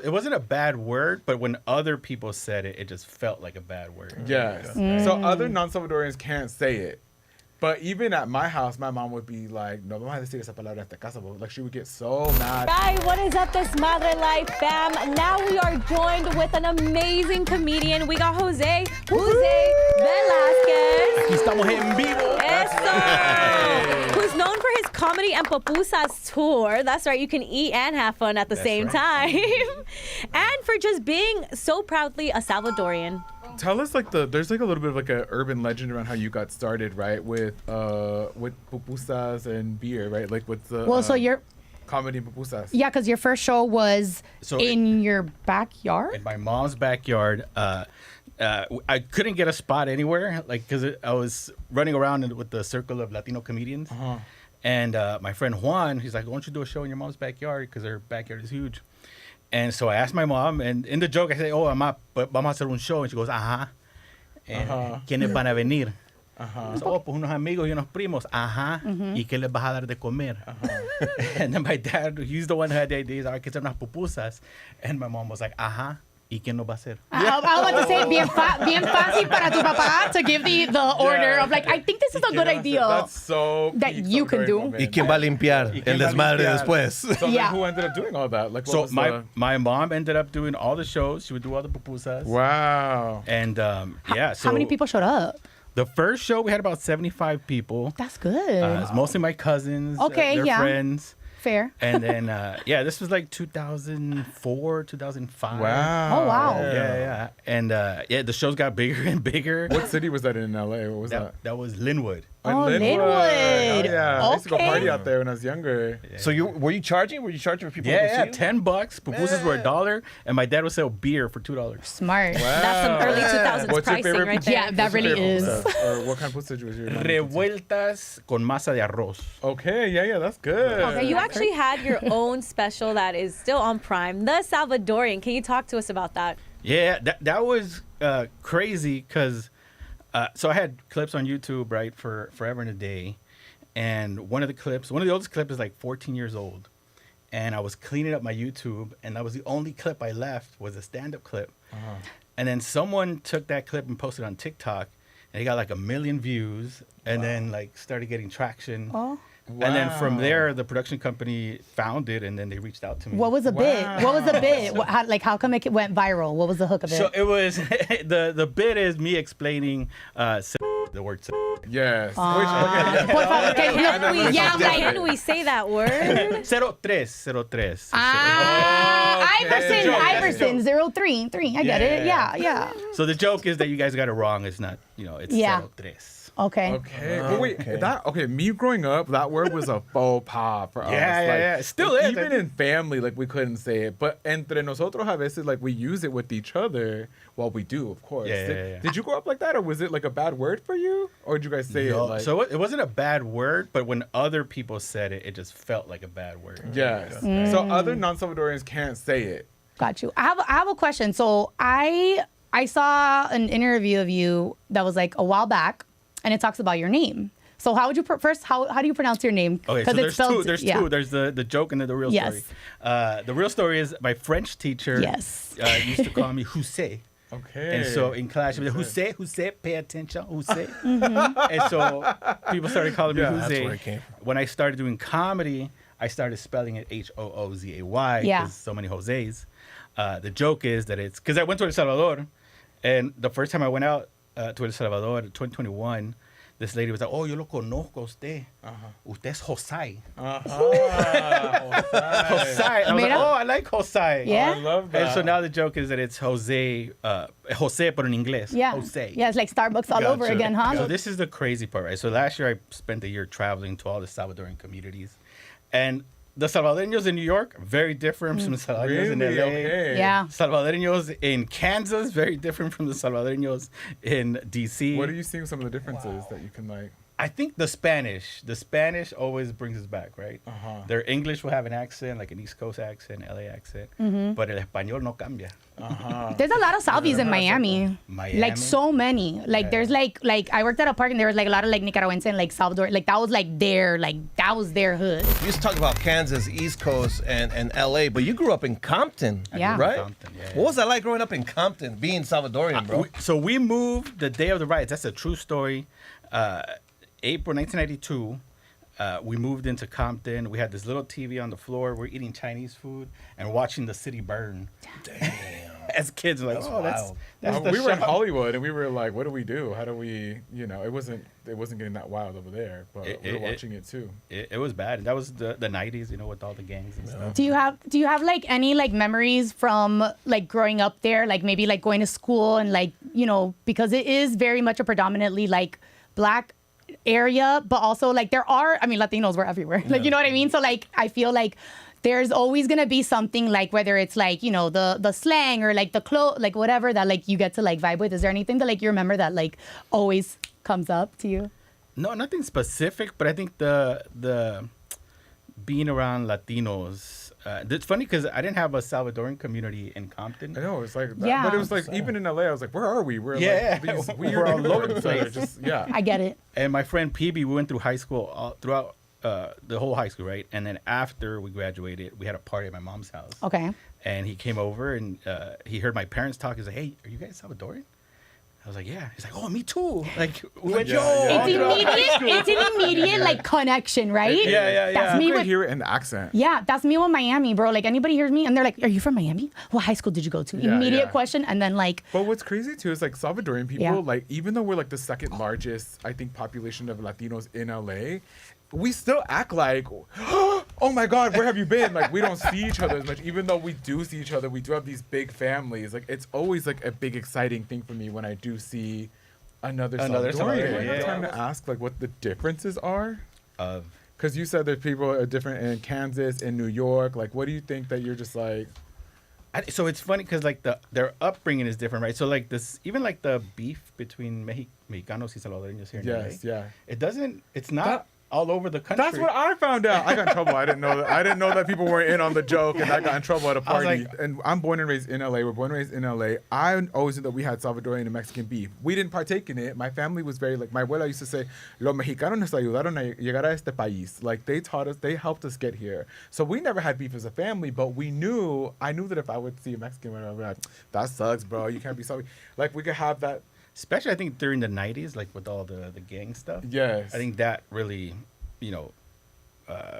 it wasn't a bad word, but when other people said it, it just felt like a bad word. Yes. So other non-Salvadorians can't say it. But even at my house, my mom would be like, no vamos a decir esa palabra esta casa. Like, she would get so mad. Right, what is up, Desmadre Life fam? Now we are joined with an amazing comedian. We got Hoozay Velasquez. Aquí estamos en vivo. Eso! Who's known for his comedy and pupusas tour. That's right, you can eat and have fun at the same time. And for just being so proudly a Salvadorian. Tell us, like, there's like a little bit of like an urban legend around how you got started, right? With pupusas and beer, right? Like with the Well, so your comedy pupusas. yeah, because your first show was in your backyard. In my mom's backyard. I couldn't get a spot anywhere, like, because I was running around with the circle of Latino comedians. And my friend Juan, he's like, why don't you do a show in your mom's backyard? Because her backyard is huge. And so I asked my mom, and in the joke, I say, oh, vamos a hacer un show. And she goes, ajá. ¿Quiénes van a venir? So, oh, pues unos amigos y unos primos. Ajá. ¿Y qué les vas a dar de comer? And then my dad, he's the one who had the idea. He's like, hay que hacer unas pupusas. And my mom was like, ajá. ¿Y quién nos va a hacer? I was about to say, bien fácil para tu papá to give the order of like, I think this is a good idea. That's so that you can do. ¿Y quién va a limpiar el desmadre después? So then who ended up doing all that? Like, so my mom ended up doing all the shows. She would do all the pupusas. Wow. And yeah. So How many people showed up? The first show, we had about 75 people. That's good. It's mostly my cousins. Okay, their friends. Fair. And then, this was like 2004, 2005. Wow. Oh, wow. Yeah. And, the shows got bigger and bigger. What city was that in LA? What was that? That was Linwood. Oh, Linwood. Oh, yeah. I used to go Okay. party out there when I was younger. So were you charging? Were you charging for people to Yeah, see you? $10. Pupusas were $1, and my dad would sell beer for $2. Smart. Wow. That's some early 2000s What's your pricing favorite right there. Yeah, that really is. Or what kind of pupusa was your mom? Revueltas con masa de arroz. Okay, yeah, that's good. Okay, you actually had your own special that is still on Prime, The Salvadorian. Can you talk to us about that? Yeah, that was crazy because so I had clips on YouTube, right, for forever and a day. And one of the oldest clips is like 14 years old. And I was cleaning up my YouTube, and that was the only clip I left was a stand-up clip. And then someone took that clip and posted it on TikTok, and it got like 1 million views, and then like started getting traction. Oh. Wow. And then from there, the production company found it, and then they reached out to me. What was the bit? What was the bit? How come it went viral? What was the hook of it? So it was the bit is me explaining the word. Yes. Por favor, Can we say that word? 0303. Iverson, 033. I get it. Yeah. So the joke is that you guys got it wrong. It's not, it's 03. Okay. Okay. But wait, me growing up, that word was a faux pas for us. Yeah. It still is. Even in family, like, we couldn't say it. But entre nosotros a veces, like, we use it with each other. Well, we do, of course. Yeah. Did you grow up like that, or was it like a bad word for you? Or did you guys say it like... So it wasn't a bad word, but when other people said it, it just felt like a bad word. Yes. So other non-Salvadorians can't say it. Got you. I have a question. So I saw an interview of you that was like a while back, and it talks about your name. So how would you how do you pronounce your name? Okay, so there's two. There's two. There's the joke and then the real story. The real story is my French teacher used to call me Hoozay. Okay. And so in class, she would say, Hoozay, pay attention, Hoozay. And so people started calling me Hoozay. That's where it came from. When I started doing comedy, I started spelling it Hoozay because so many Jose's. The joke is that it's because I went to El Salvador, and the first time I went out to El Salvador in 2021, this lady was like, oh, yo lo conozco a usted. Usted es Hoozay. Hoozay. I was like, oh, I like Hoozay. Yeah. I love that. And so now the joke is that it's Jose, Jose, but in English. Yeah. Jose. Yeah, it's like Starbucks all over again, huh? So this is the crazy part, right? So last year I spent a year traveling to all the Salvadoran communities. And the Salvadoreños in New York, very different from the Salvadoreños in LA. Okay. Yeah. Salvadoreños in Kansas, very different from the Salvadoreños in DC. What are you seeing some of the differences that you can like? I think the Spanish always brings us back, right? Their English will have an accent, like an East Coast accent, LA accent, but el español no cambia. There's a lot of Salvis in Miami. Miami? Like so many. Like there's like I worked at a park and there was like a lot of like Nicaraguense and like Salvador. Like that was like their that was their hood. You used to talk about Kansas, East Coast, and LA, but you grew up in Compton, Yeah. right? Compton, yeah. What was that like growing up in Compton, being Salvadorian, bro? So we moved the day of the riots. That's a true story. April 1992. We moved into Compton. We had this little TV on the floor. We're eating Chinese food and watching the city burn. Damn. As kids, we're like, That's oh, wild. that's the We were in shop. Hollywood, and we were like, "What do we do? How do we?" You know, it wasn't getting that wild over there, but we were watching it too. It was bad. That was the 90s, you know, with all the gangs and stuff. Do you have like any like memories from like growing up there? Like maybe like going to school and like, you know, because it is very much a predominantly like black area, but also like Latinos were everywhere. Like, you know what I mean? So like I feel like there's always gonna be something like whether it's like, you know, the slang or like the like whatever that like you get to like vibe with. Is there anything that like you remember that like always comes up to you? No, nothing specific, but I think the being around Latinos. It's funny because I didn't have a Salvadoran community in Compton. I know it's like, that, Yeah. but it was like even in LA, I was like, "Where are we? We're Yeah, like these we're weird all over the neighborhoods that are place. just yeah." I get it. And my friend PB, we went through high school throughout the whole high school, right? And then after we graduated, we had a party at my mom's house. Okay. And he came over and he heard my parents talk. He's like, "Hey, are you guys Salvadorian?" I was like, "Yeah." He's like, "Oh, me too." Like, we went, Yeah, "Yo." yeah. It's an immediate like connection, right? Yeah. That's me You could with hear it in the accent. Yeah, that's me with Miami, bro. Like anybody hears me and they're like, "Are you from Miami? What high school did you go to?" Yeah, Immediate yeah. question, and then like, But what's crazy too is like Salvadorian people, Yeah. like even though we're like the second largest, I think, population of Latinos in LA, we still act like, oh my God, where have you been? Like we don't see each other as much, even though we do see each other. We do have these big families. Like it's always like a big exciting thing for me when I do see another Another Salvadorian. Salvadorian, I'm yeah. trying to ask like what the differences are. Of Because you said there's people are different in Kansas, in New York. Like, what do you think that you're just like? so it's funny because like their upbringing is different, right? So like this, even like the beef between Mexicanos y Salvadoreños here in Yes, LA, yeah. it's not That- all over the country. That's what I found out. I got in trouble. I didn't know that people weren't in on the joke, and I got in trouble at a I was party. like- And I'm born and raised in LA. We're born and raised in LA. I always knew that we had Salvadorian and Mexican beef. We didn't partake in it. My family was very like, my abuela used to say, "Los mexicanos nos ayudaron a llegar a este país." Like they taught us, they helped us get here. So we never had beef as a family, but I knew that if I would see a Mexican, I'd be like, "That sucks, bro. You can't be sorry." Like we could have that. Especially I think during the 90s, like with all the gang stuff. Yes. I think that really, you know,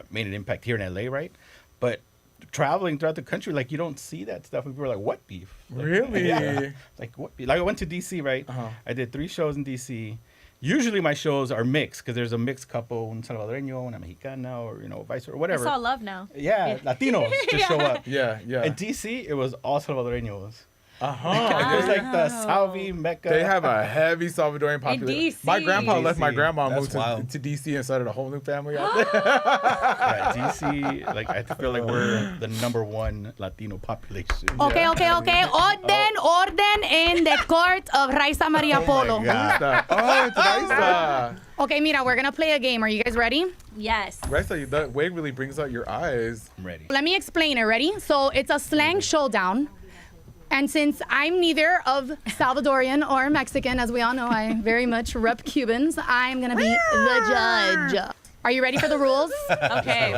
made an impact here in LA, right? But traveling throughout the country, like you don't see that stuff. And people are like, "What beef?" Like, Really? Yeah. Like what? Like I went to DC, right? Uh-huh. I did 3 shows in DC. Usually my shows are mixed because there's a mixed couple, un salvadoreño, una mexicana, or you know, vice versa, whatever. It's all love now. Yeah, Latinos just show up. Yeah, yeah. In DC, it was all Salvadoreños. Uh-huh. It was like the Salvi Mecca. They have a heavy Salvadorian population. DC. My grandpa left my DC. grandma, That's moved to wild. DC and started a whole new family out there. Yeah, DC. Like I feel like we're the #1 Latino population. okay. Orden in the court of Raisa Maria Polo. Oh, it's Raisa. Okay, mira, we're gonna play a game. Are you guys ready? Yes. Raisa, that wig really brings out your eyes. I'm ready. Let me explain it. Ready? So it's a slang showdown. And since I'm neither of Salvadorian or Mexican, as we all know, I very much rep Cubans, I'm gonna be the judge. Are you ready for the rules? Okay.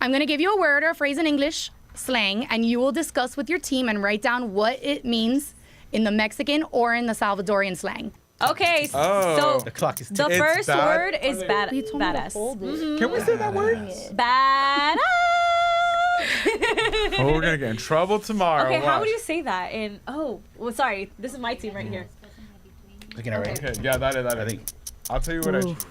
I'm gonna give you a word or a phrase in English, slang, and you will discuss with your team and write down what it means in the Mexican or in the Salvadorian slang. Okay. Oh. So The clock is the ticking. It's first bad. word is bad. You told me to Badass. hold it. Can we say that word? Badass. Oh, we're gonna get in trouble tomorrow. Okay, how Watch. would you say that? Well, sorry. This is my team right here. Looking at right. Okay, yeah, that is. I think. I'll tell you what I Ooh. choose.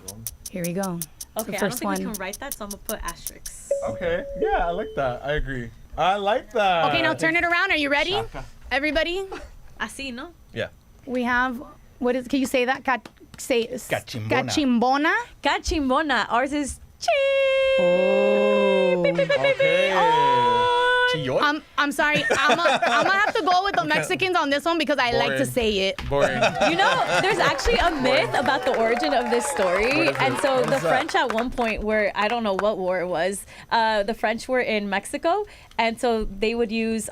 Here we go. Okay, I don't first think we one. can write that, so I'm gonna put asterisks. Okay. Yeah, I like that. I agree. I like that. Okay, now turn it around. Are you ready? Everybody? Así, ¿no? Yeah. We have, can you say that? Cachimbona. Cachimbona. Cachimbona. Ours is chi. Oh. Okay. Chillón. I'm sorry. I'm gonna have to go with the Mexicans on this one because I like to Boring. say it. Boring. You know, there's actually a myth about the origin of this story. And so the French at one point were, I don't know what war it was, the French were in Mexico. And so they would use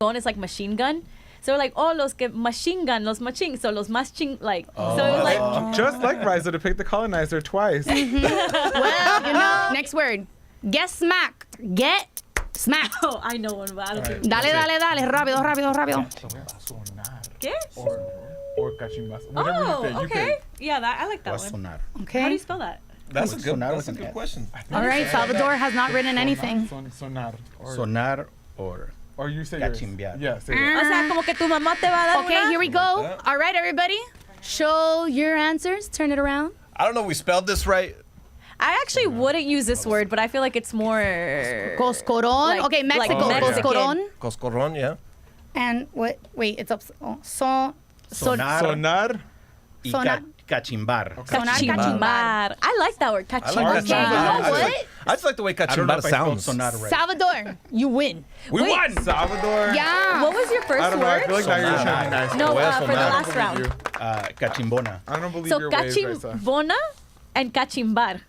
gun is like machine gun. So we're like, oh, los que machine gun, los machine, so los machine, like, so it was like, Just like Riza to pick the colonizer twice. Well, next word. Get smacked. Get smacked. oh, I know one, but I don't think. Dale. Rápido. ¿Qué? Or cachimbas. Whatever Oh, you think. You okay. pick. Yeah, I like that one. Sonar. Okay. How do you spell that? That's a good, Sonar that's a with an good S. question. All right, Salvador has not written anything. Sonar. Sonar or Or you say yours. Cachimbear. Yeah, say yours. O sea, como que tu mamá te va a dar Okay, una. here we go. All right, everybody. Show your answers. Turn it around. I don't know if we spelled this right. I actually wouldn't use this word, but I feel like it's more. Coscoron. Like- Okay, Mexico. like Mexican. Coscoron. Coscorron, yeah. And what? Wait, it's up. Oh, Sonar. Sonar. Y Sonar. cachimbar. Sonar Cachimbar. cachimbar. I like that word. I Cachimbar. like Okay, you cachimbar. know what? I just like the way I don't know cachimbar if I spelled sounds. sonar right. Salvador, you win. We Wait. won. Salvador. Yeah. What was your first I don't know. I feel word? like now you're Sonar. trying to be nice. No, Well, for the sonar. last round. Cachimbona. I don't believe So your ways, Raisa. cachimbona and cachimbar.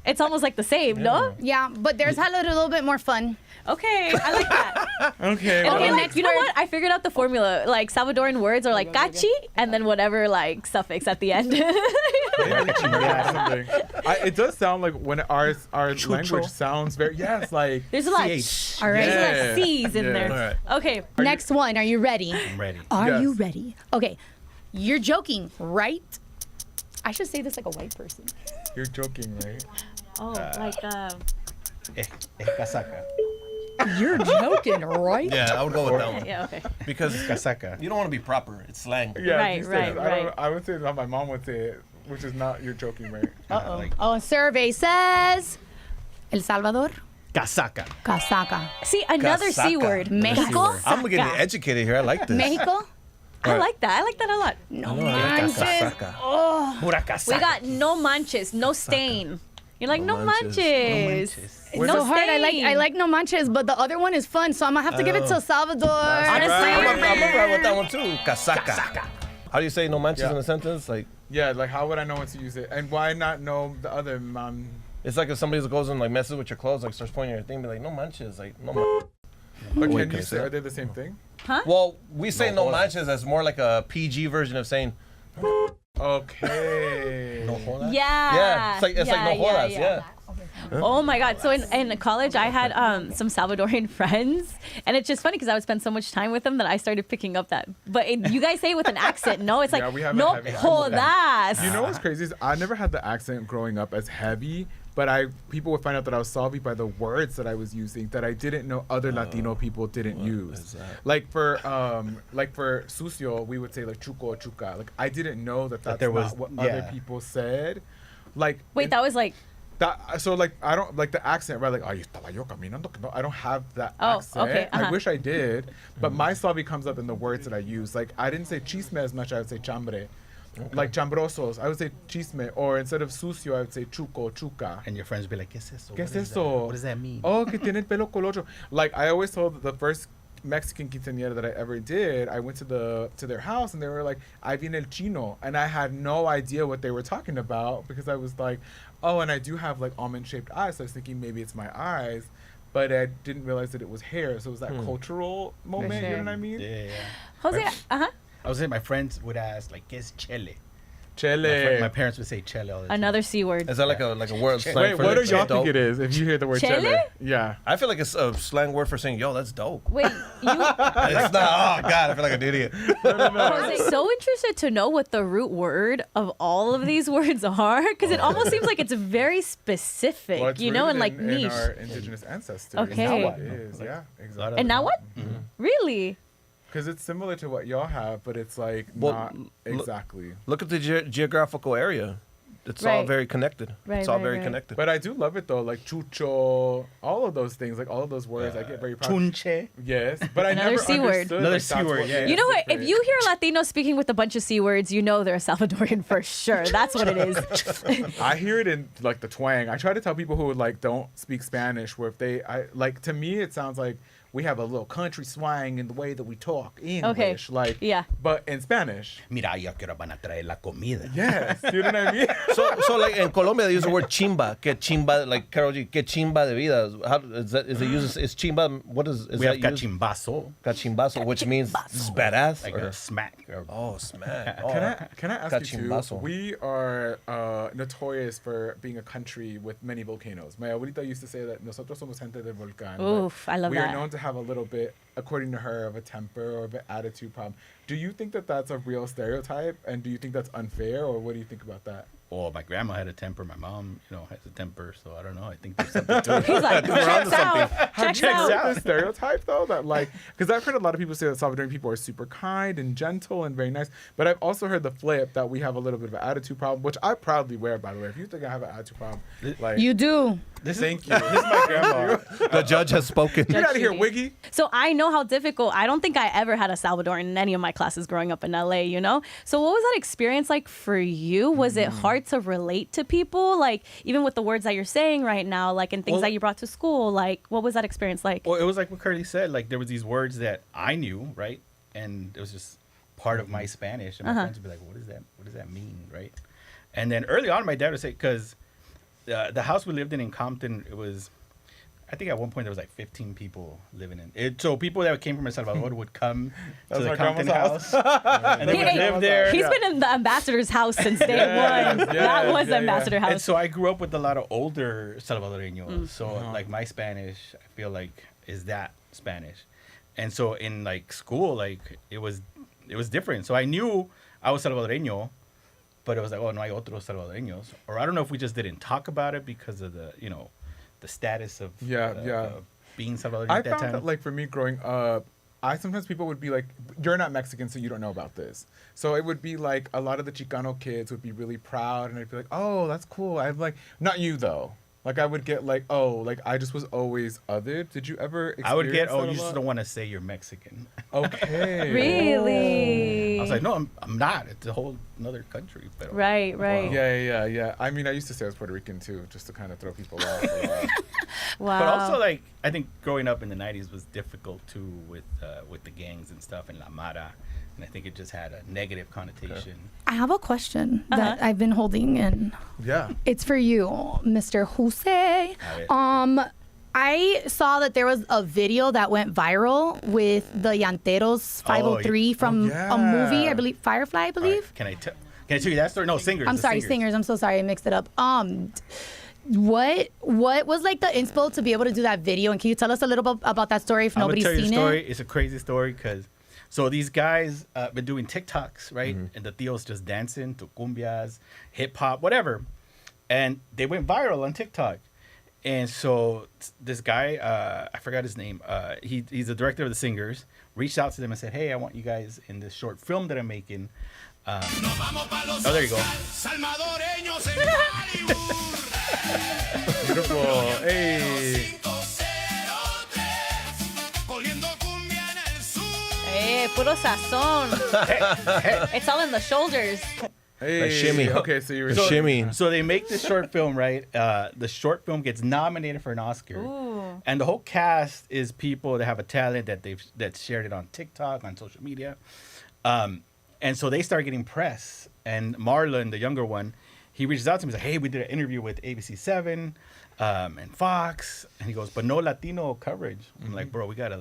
It's almost like the same, no? Yeah, but there's a little bit more fun. Okay, I like that. Okay. And Okay, like, next you know word. what? I figured out the formula. Like Salvadoran words are like cachi and then whatever like suffix at the end. Something. It does sound like when our language sounds very like There's a lot. CH. All right. There's a lot Yeah. of C's in Yeah. there. All right. Okay. Next one. Are you ready? I'm ready. Are Yes. you ready? Okay. You're joking, right? I should say this like a white person. You're joking, right? Oh, like Es casaca. You're joking, right? Yeah, I would go with that one. yeah, okay. Because Casaca. you don't want to be proper. It's slang. Yeah. Right, you said right, it. right. I would say it how my mom would say it, which is not you're joking, right? Uh-oh. Like Oh, survey says El Salvador, casaca. casaca. See, another C Casaca. word. Mexico, I'm getting Casaca. educated here. I like this. Mexico. I like that. I like that a lot. No No, I like manches. casaca. Pura casaca. We got no manches, no stain. You're like, no No manches. manches. No It's so hard. I stain. like no manches, but the other one is fun, so I'm gonna have to give it to Salvador. Honestly, I'm gonna ride with that one too. Casaca. How do you say no manches Yeah. in a sentence? Like, Yeah, like how would I know when to use it? And why not know the other mom? it's like if somebody goes and like messes with your clothes, like starts pointing at your thing, be like, no manches, like no. Man-. But Wait, can can I you say say, are that? they the same thing? Well, we say No no jodas. manches as more like a PG version of saying Okay. no jodas. Yeah. Yeah, it's like no jodas. Yeah. Oh my God. So in college, I had some Salvadorian friends. And it's just funny because I would spend so much time with them that I started picking up that. But you guys say it with an accent. No, it's like, Yeah, we have a no heavy accent. jodas. You know what's crazy is I never had the accent growing up as heavy, but people would find out that I was Salvi by the words that I was using that I didn't know other Latino people didn't use. Like for sucio, we would say like chuco or chuca. Like I didn't know that that's there not was- what yeah. other people said. Like Wait, that was like, that, so like I don't like the accent, right? Like ay estaba yo caminando. No, I don't have that Oh, accent. okay, I uh-huh. wish I did, but my Salvi comes up in the words that I use. Like I didn't say chisme as much. I would say chambre. Like chambrosos, I would say chisme, or instead of sucio, I would say chuco, chuca. And your friends would be like, ¿Qué es eso? ¿Qué es What is that? eso? What does that mean? Oh, que tiene el pelo colocho. Like I always told the first Mexican quinceañera that I ever did, I went to their house and they were like, "Ahí viene el chino," and I had no idea what they were talking about because I was like, "Oh, and I do have like almond-shaped eyes," so I was thinking maybe it's my eyes, but I didn't realize that it was hair. So it was that cultural moment. You know what I mean? Yeah. Jose, uh-huh. I was saying my friends would ask, like, ¿Qué es chele? Chele. My parents would say chele all the time. Another C word. Is that like a word slang Wait, for what do like, y'all dope? think it is if you hear the word Chele? chele? Yeah. I feel like it's a slang word for saying, yo, that's dope. Wait, you... It's not, oh God, I feel like an idiot. Jose, so interested to know what the root word of all of these words are because it almost seems like it's very specific, Well, it's you know, and rooted like niche. in our indigenous ancestors. Okay. That's what it is. Yeah, exactly. And now what? Really? Because it's similar to what y'all have, but it's like Well, not exactly. Look at the geographical area. It's all Right. very connected. Right, It's all right, very right. connected. But I do love it though, like chucho, all of those things, like all of those words. I get very proud. Chunche. Yes, but I Another never C word. understood. Another like, C that's word, what yeah. makes You know it what? If great. you hear a Latino speaking with a bunch of C words, you know they're Salvadorian for sure. That's what it is. I hear it in like the twang. I try to tell people who like don't speak Spanish, where if to me it sounds like we have a little country swang in the way that we talk English, like Yeah. but in Spanish. Mira, ya que ahora van a traer la comida. Yes, you know what I mean. So like in Colombia they use the word chimba. Que chimba, like Karol G. Que chimba de vida. How is that? Is it used? Is chimba? What is We have that used? cachimbazo, Cachimbazo, which means it's badass. like or- a smack. Oh, smack. Oh. Can I ask you too? Cachimbazo. We are notorious for being a country with many volcanoes. My abuelita used to say that nosotros somos gente del volcán. but Oof, I love we that. are known to have a little bit, according to her, of a temper or of an attitude problem. Do you think that that's a real stereotype, and do you think that's unfair, or what do you think about that? Oh, my grandma had a temper. My mom, has a temper. So I don't know. I think there's something to it. He's like, checks out. Have Checks you out. heard the stereotype though that like because I've heard a lot of people say that Salvadoran people are super kind and gentle and very nice, but I've also heard the flip that we have a little bit of an attitude problem, which I proudly wear, by the way. If you think I have an attitude problem, like You do. thank you. This is my grandma. The judge has spoken. Get out of here, Judy. Wiggy. So I know how difficult. I don't think I ever had a Salvadoran in any of my classes growing up in LA, So what was that experience like for you? Was it hard to relate to people? Like, even with the words that you're saying right now, like, and things Well- that you brought to school, like, what was that experience like? Well, it was like what Curly said. Like there was these words that I knew, right, and it was just part of my Spanish, and my friends would be like, "What is that? What does that mean?" Right? And then early on, my dad would say, because the house we lived in Compton, it was, I think at one point there was like 15 people living in it. So people that came from El Salvador would come to was the my Compton grandma's house, and they would Hey, live there. He's been in the ambassador's house since day one. That was the ambassador And house. so I grew up with a lot of older Salvadoreños. So like my Spanish, I feel like is that Spanish. And so in like school, like it was different. So I knew I was Salvadoreño, but it was like, oh, no hay otros Salvadoreños. Or I don't know if we just didn't talk about it because of the, the status of being Salvadorian I at that found time. that like for me growing up, sometimes people would be like, "You're not Mexican, so you don't know about this." So it would be like a lot of the Chicano kids would be really proud, and I'd be like, "Oh, that's cool." I'm like, not you though. Like I would get like, "Oh, like I just was always othered." Did you ever? Experience I would get, that oh, a you just lot? don't want to say you're Mexican. Okay. Really? I was like, no, I'm not. It's a whole another country. Pero, Right. Yeah. I mean, I used to say I was Puerto Rican too, just to kind of throw people off. Wow. But also, like, I think growing up in the 90s was difficult too with the gangs and stuff and La Mara. And I think it just had a negative connotation. I have a question that I've been holding in. Yeah. It's for you, Mr. Hoozay. I saw that there was a video that went viral with the Llanteros 503 from a movie, I believe, Firefly, I All believe. right, Can I tell you that story? No, singers. I'm the sorry, singers. I'm so sorry, I mixed it up. What was like the inspo to be able to do that video? And can you tell us a little bit about that story if I'm gonna nobody's tell you seen the story. it? It's a crazy story because so these guys been doing TikToks, right? And the tios just dancing to cumbias, hip hop, whatever. And they went viral on TikTok. And so this guy, I forgot his name. He's the director of the Singers. Reached out to them and said, "Hey, I want you guys in this short film that I'm making." Oh, there you go. Beautiful. Hey. Hey, puro sazón. It's all in the shoulders. Hey. Like shimmy. Okay, so you were Shimmy. So they make this short film, right? The short film gets nominated for an Oscar, and the whole cast is people that have a talent that shared it on TikTok, on social media, and so they start getting press. And Marlon, the younger one, he reaches out to me. He's like, "Hey, we did an interview with ABC7 and Fox," and he goes, "But no Latino coverage." I'm like, "Bro, we gotta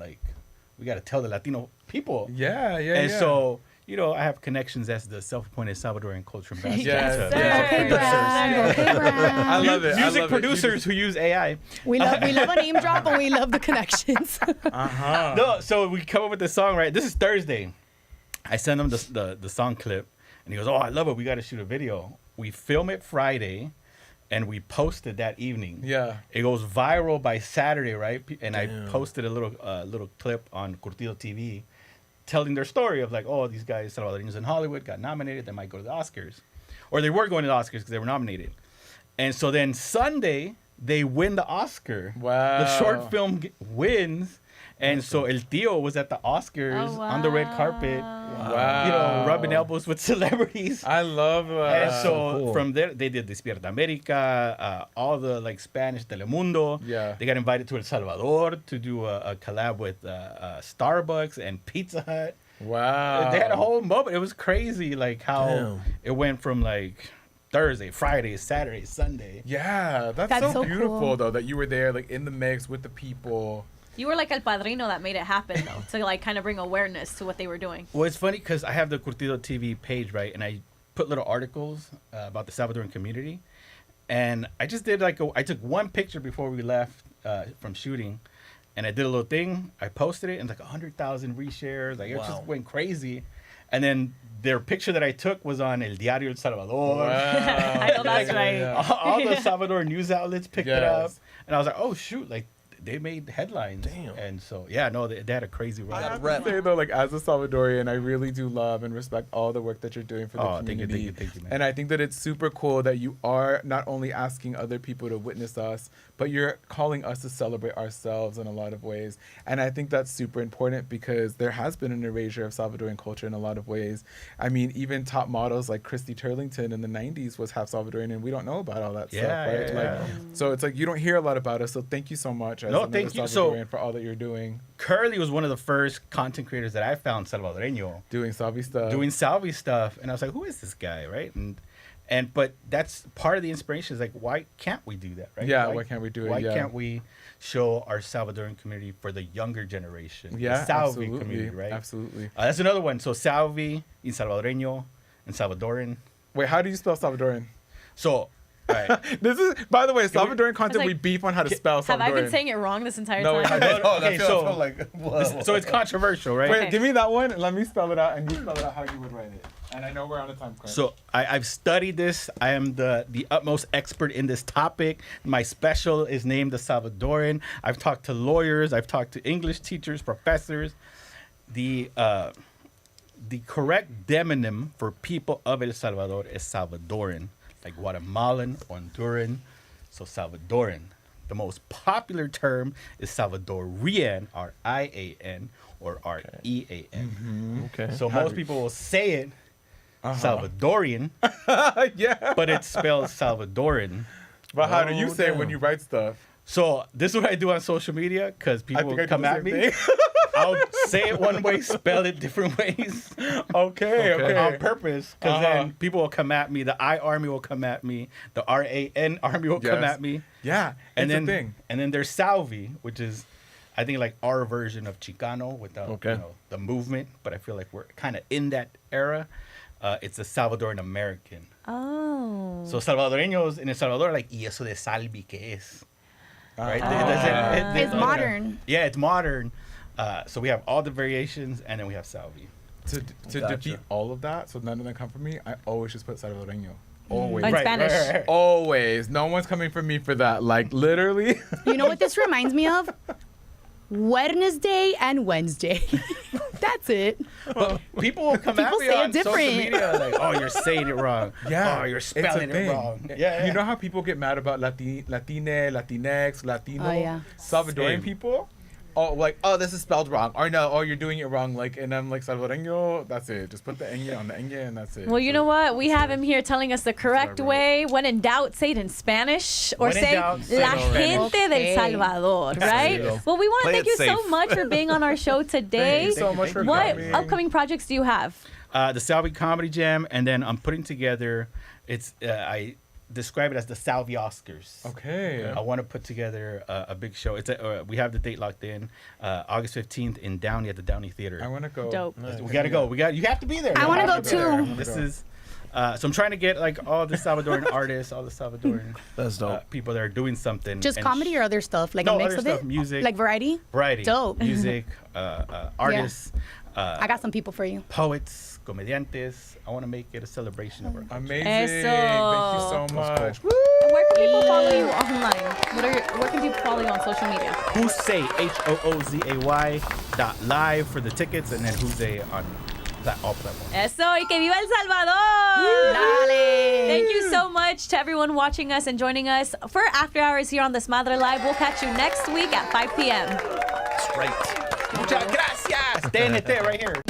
tell the Latino people." Yeah. And so. I have connections as the self-appointed Salvadorian culture ambassador. Yes, to sir. Okay, Brad. Okay, Brad. I love it. Music producers who use AI. We love a name drop, and we love the connections. No, so we come up with this song, right? This is Thursday. I send him the song clip, and he goes, "Oh, I love it. We got to shoot a video." We film it Friday, and we post it that evening. Yeah. It goes viral by Saturday, right? And I posted a little clip on Curtido TV telling their story of like, oh, these guys, Salvadorians in Hollywood, got nominated. They might go to the Oscars. Or they were going to the Oscars because they were nominated. And so then Sunday, they win the Oscar. Wow. The short film wins. And so El Tío was at the Oscars on the red carpet, Wow. rubbing elbows with celebrities. I love that. And so cool. from there, they did Despierta America, all the like Spanish Telemundo. Yeah. They got invited to El Salvador to do a collab with Starbucks and Pizza Hut. Wow. They had a whole moment. It was crazy, like how Damn. it went from like Thursday, Friday, Saturday, Sunday. Yeah, that's That's so so beautiful cool. though that you were there like in the mix with the people. You were like El Padrino that made it happen, though, to like kind of bring awareness to what they were doing. Well, it's funny because I have the Curtido TV page, right? And I put little articles about the Salvadoran community. And I just did I took one picture before we left from shooting. And I did a little thing. I posted it and like 100,000 reshares. Like it Wow. just went crazy. And then their picture that I took was on El Diario El Salvador. I know that's right. All the Salvador news outlets picked it up. Yes. And I was like, oh, shoot. Like, they made headlines. Damn. And so, yeah, no, they had a crazy I run. have rep. to say though, like as a Salvadorian, I really do love and respect all the work that you're doing for the Oh, thank you, community. thank you, man. And I think that it's super cool that you are not only asking other people to witness us, but you're calling us to celebrate ourselves in a lot of ways. And I think that's super important because there has been an erasure of Salvadorian culture in a lot of ways. I mean, even top models like Christy Turlington in the 90s was half Salvadorian, and we don't know about all that Yeah, stuff, right? yeah, Like, yeah. so it's like you don't hear a lot about us. So thank you so much as No, another thank you. Salvadorian So- for all that you're doing, Curly was one of the first content creators that I found Salvadoreño doing Salvi stuff. doing Salvi stuff, and I was like, "Who is this guy?" Right? And but that's part of the inspiration. Is like, why can't we do that? Right? Yeah, why can't we do it? Why Yeah. can't we show our Salvadoran community for the younger generation? Yeah, the Salvi absolutely, community, right? absolutely. That's another one. So Salvi, and Salvadoreño, and Salvadoran. Wait, how do you spell Salvadoran? So, all right. This is, by the way, Salvadoran content. like, we beef on how to spell Salvadoran. Have I been saying it wrong this entire No, time? I I know, Okay, I feel so- like, whoa. So it's controversial, right? Wait, Okay. give me that one. Let me spell it out, and you spell it out how you would write it. And I know we're on a time crunch. So I've studied this. I am the utmost expert in this topic. My special is named the Salvadoran. I've talked to lawyers. I've talked to English teachers, professors. The correct demonym for people of El Salvador is Salvadoran, like Guatemalan, Honduran. So Salvadoran. The most popular term is Salvadorian, R-I-A-N, or R-E-A-N. Okay. So most people will say it Salvadorian, yeah. but it's spelled Salvadoran. But how do you Oh, say it damn. when you write stuff? So this is what I do on social media because I people think will I do come the at same me. thing. I'll say it one way, spell it different ways Okay, okay. on purpose because Uh-huh. then people will come at me. The I army will come at me. The RAN army will come Yes. at me. Yeah, And it's then a thing. and then there's Salvi, which is I think like our version of Chicano without Okay. the movement, but I feel like we're kind of in that era. It's a Salvadoran American. Oh. So salvadoreños in El Salvador are like, ¿y eso de Salvi qué es? Right? It's modern. Yeah, it's modern. So we have all the variations, and then we have Salvi. To Gotcha. defeat all of that, so none of them come from me, I always just put Salvadoreño. Always. In Spanish. Always. No one's coming for me for that. Like, literally. You know what this reminds me of? Wednesday and Wednesday. That's it. But people will come People at me say it on social different. media like, "Oh, you're saying it wrong. Oh, you're it's a spelling it thing. wrong." Yeah, You know how people get mad about Latine, Latinx, Latino, Oh, yeah. Salvadorian Same. people? Oh, like, oh, this is spelled wrong. Or no, oh, you're doing it wrong. Like, and I'm like, Salvadoreño, that's it. Just put the ñ on the ñ and that's it. Well, you know what? We have him here telling us the correct right. way. When in doubt, say it in Spanish or When in say doubt, say La it in Spanish. gente del Okay. Salvador, right? you go. Well, we want to Play thank it you so safe. much for being on our show today. Thank you so much for What coming. upcoming projects do you have? The Salvi Comedy Jam, and then I'm putting together. I describe it as the Salvi Oscars. Okay. I want to put together a big show. We have the date locked in, August 15th in Downey at the Downey Theater. I want to go. Dope. We gotta go. You have to be there. I You wanna have go be there. too. This is. So I'm trying to get like all the Salvadoran artists, all the Salvadoran That's dope. people that are doing something. Just and comedy or other stuff? Like No, a mix other of stuff, it? music. Like variety? variety, Dope. music, artists, I got some people for you. poets, comediantes. I want to make it a celebration of our culture. Amazing. Eso. Thank you so much. Where can people follow you online? Where can people follow you on social media? Hoozay, HOOZAY.live for the tickets, and then Hoozay on all platforms. Eso, y que viva El Salvador! Dale. Thank you so much to everyone watching us and joining us for After Hours here on Desmadre Live. We'll catch you next week at 5 p.m. right. Muchas gracias. TNT right here.